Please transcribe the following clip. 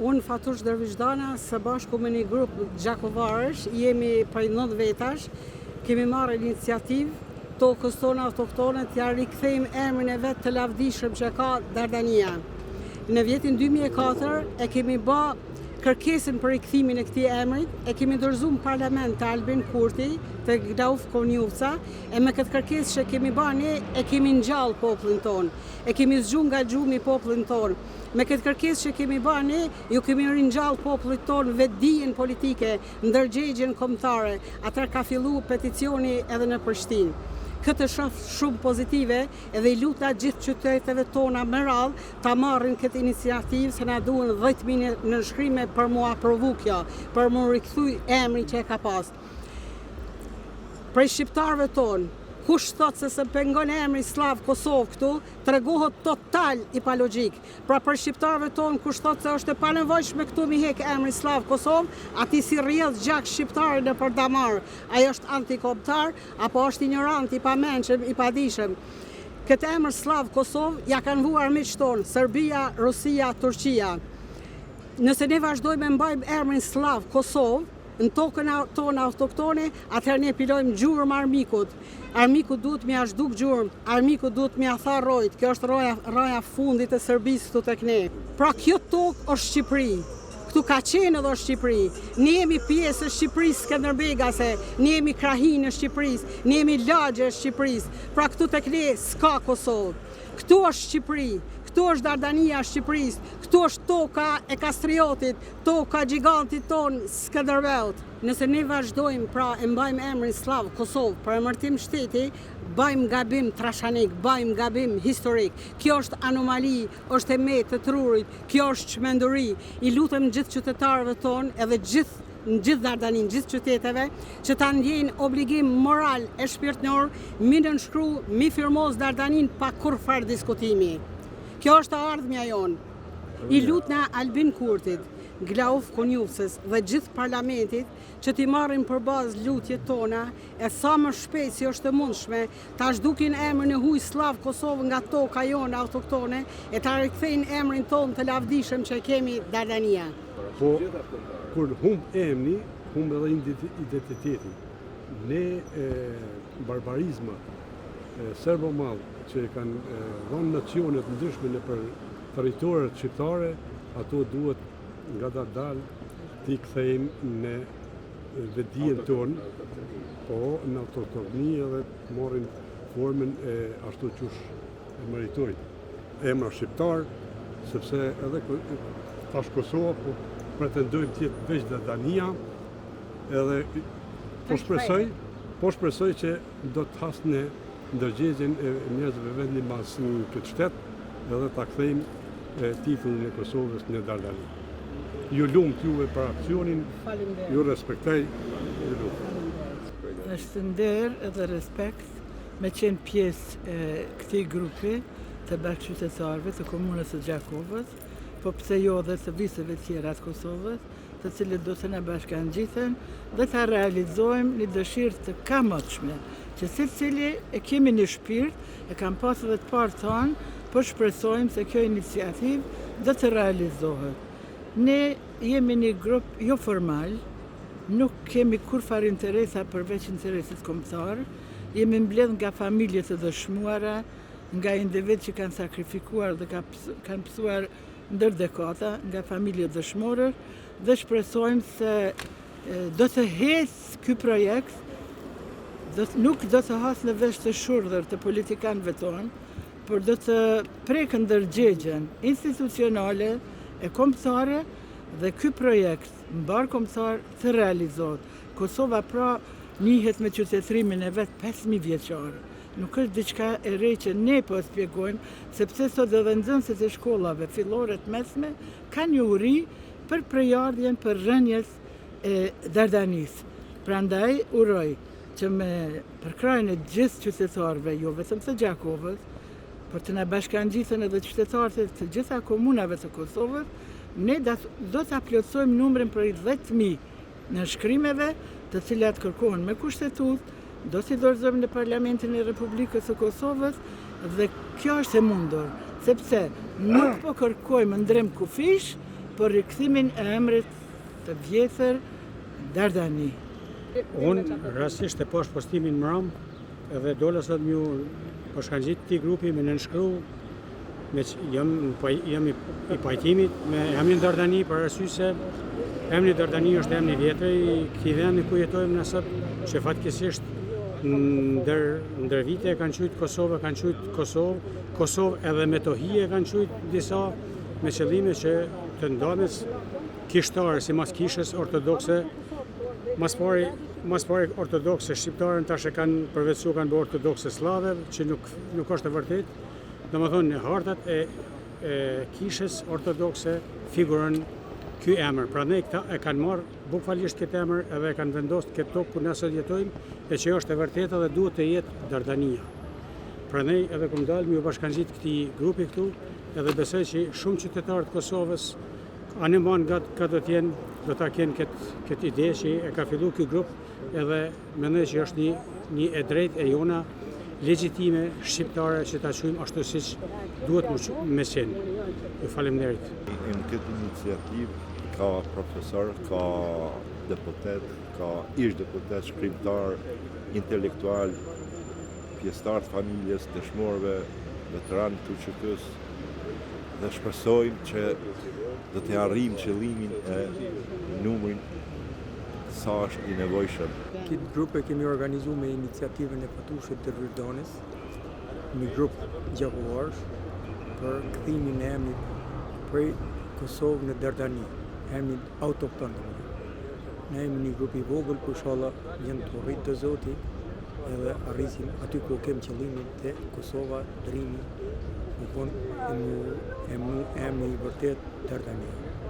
Unë Fatush Dervishdana së bashku me një grup gjakovarësh, jemi prej 9 vetash, kemi marrë iniciativë tokës tonë autoktone t'ja rikthejmë emrin e vet të lavdishëm që ka Dardania. Në vitin 2004 e kemi bë kërkesën për rikthimin e këtij emrit, e kemi dorëzuar në parlament të Albin Kurti, të Gdauf Konjuvca, e me këtë kërkesë që kemi bërë ne e kemi ngjall popullin tonë, e kemi zgjuar nga gjumi popullin tonë. Me këtë kërkesë që kemi bërë ne, ju kemi ringjall popullit tonë vetdijen politike, ndërgjegjen kombëtare. Atëherë ka filluar peticioni edhe në Prishtinë. Këtë shoh shumë pozitive edhe i luta gjithë qyteteve tona me radhë ta marrin këtë iniciativë se na duhen 10.000 nënshkrime për mu aprovu kjo, për mu rikthy emrin që e ka pas. Prej shqiptarëve tonë, kush thot se se pengon emri Slav Kosovë këtu, tregohet total i pa logjik. Pra për shqiptarëve tonë, kush thot se është e panevojshme këtu mi hek emri Slav Kosovë, ati si rrjedh gjak shqiptarë në për damar, ai është antikombëtar, apo është ignorant, i pamenshëm, i padijshëm. Këtë emër Slav Kosovë ja kanë vuar miqtë tonë, Serbia, Rusia, Turqia. Nëse ne vazhdojmë mbajmë emrin Slav Kosovë, në tokën tonë autoktone, atëherë ne pilojmë gjurmë armikut. Armiku duhet me ashduk gjurmë, armiku duhet me tha rojt, kjo është roja fundit e Serbisë këtu tek ne. Pra kjo tokë është Shqipëri, këtu ka qenë edhe Shqipëri. Ne jemi pjesë e Shqipërisë Skënderbegase, ne jemi krahinë e Shqipërisë, ne jemi lagje e Shqipërisë. Pra këtu tek ne s'ka Kosovë. Këtu është Shqipëri. Këtu është Dardania e Shqipërisë, këtu është toka e Kastriotit, toka gjigantit tonë Skënderbeut. Nëse ne vazhdojmë, pra e mbajmë emrin Slav Kosovë për emërtim shteti, bëjmë gabim trashanik, bëjmë gabim historik. Kjo është anomali, është emet të trurit, kjo është çmenduri. I lutem gjithë qytetarëve tonë edhe në gjithë Dardanin, gjithë qyteteve, që ta ndjejnë obligim moral e shpirtnor, mi nënshkru, mi firmos Dardanin pa kurrfarë diskutimi. Kjo është ardhmja jonë. I lutna Albin Kurtit, Gdauf Konjuvcës dhe gjithë parlamentit që t'i marrin për bazë lutjet tona e sa më shpejt si është e mundshme ta zhdukin emrin e huaj Slav Kosovë nga toka jonë autoktone e ta rikthejnë emrin tonë të lavdishëm që kemi Dardania. Po, kur humb emri, humb edhe identiteti. Ne barbarizmat serbo-mall që kanë dhënë nacionet ndryshme në për territoret shqiptare, ato duhet nga dal t'i kthejmë në vetdijen tonë, po në autoktoni edhe marrin formën e ashtu qush e meritojnë. Emra shqiptar, sepse edhe tash Kosova po pretendojmë të jetë veç Dardania, edhe po shpresoj që do të hasne ndërgjegjen e njerëzve vendin mas në këtë shtet edhe ta kthejmë titullin e Kosovës në Dardani. Ju lumt juve për aksionin, ju respektoj, ju lumt. Është nder edhe respekt me qenë pjesë e këtij grupi të bashkëqytetarëve të komunës së Gjakovës, po pse jo dhe të viseve tjera të Kosovës, të cilët do të na bashkangjithen dhe ta realizojmë një dëshirë të kamotshme, që secili e kemi një shpirt, e kam pasur edhe të parë tonë, po shpresojmë se kjo iniciativë do të realizohet. Ne jemi një grup jo formal, nuk kemi kurfar interesa përveç interesit kombëtar, jemi mbledh nga familje të dëshmuara, nga individ që kanë sakrifikuar dhe kanë pësuar ndër dekada, nga familje dëshmorë, dhe shpresojmë se do të hecë ky projekt, nuk do të hasë në vesh të shurdhër të politikanëve tonë, por do të prekë ndërgjegjen institucionale e kombëtare dhe ky projekt mbar kombëtar të realizohet. Kosova pra njihet me qytetrimin e vet 5.000 vjeçar. Nuk është diçka e re që ne po e shpjegojmë, sepse sot edhe nxënësit e shkollave fillore të mesme kanë një uri për prejardhjen për rënjes e Dardanisë. Prandaj uroj që me përkrajën e gjithë qytetarëve, jo vetëm të Gjakovës, për të na bashkangjithen edhe qytetarët të gjitha komunave të Kosovës, ne do të plotësojmë numrin për 10.000 nënshkrimeve, të cilat kërkohen me kushtetut, do t'i dorëzojmë në Parlamentin e Republikës së Kosovës dhe kjo është e mundur, sepse nuk po kërkojmë ndrem kufish, për rikthimin e emrit të vjetër Dardani. Unë rastisht e poshtë postimin mram edhe dola sot m'ju përshkangjit këtij grupi me nënshkru me që jam i pajtimit me emrin Dardani për arsye se emri Dardani është emri vjetër i këtij vendi ku jetojmë ne sot, që fatkeqësisht ndër vite kanë qujtë Kosovë, kanë qujtë Kosovë edhe me tohije kanë qujtë disa me qëllime që të ndanës kishtarë si mas kishës ortodokse, mas pari ortodokse shqiptarën tash e kanë përveçu kanë bërë ortodokse slave, që nuk është e vërtet. Domethënë në hartat e kishës ortodokse figuron ky emër. Prandaj këta e kanë marrë bukfalisht këtë emër edhe e kanë vendosur këtë tokë ku ne sot jetojmë, e që është e vërtetë dhe duhet të jetë Dardania. Prandaj edhe kur dalë më u bashkangjit këtij grupi këtu, edhe besoj që shumë qytetarë të Kosovës animon ka do ta kenë këtë ide që e ka filluar ky grup, edhe mendoj që është një e drejtë e jona legjitime shqiptare që ta quajmë ashtu siç duhet me qenë. Ju faleminderit. Në këtë iniciativë ka profesor, ka deputet, ka ish deputet, shkrimtar, intelektual, pjesëtar të familjes, dëshmorëve, veteranë të qytetës, dhe shpresojmë që do të arrijmë qëllimin e numrin sa është i nevojshëm. Këtë grup e kemi organizuar me iniciativën e Fatushit të Ryrdanës, një grup gjakullorësh për kthimin e emrit prej Kosovë në Dardani, emrin autokton. Ne jemi një grup i vogël, por inshallah jemi të rritë të Zoti edhe arrisim aty ku kem qëllimin te Kosova, Drimi, emri i vërtet Dardani.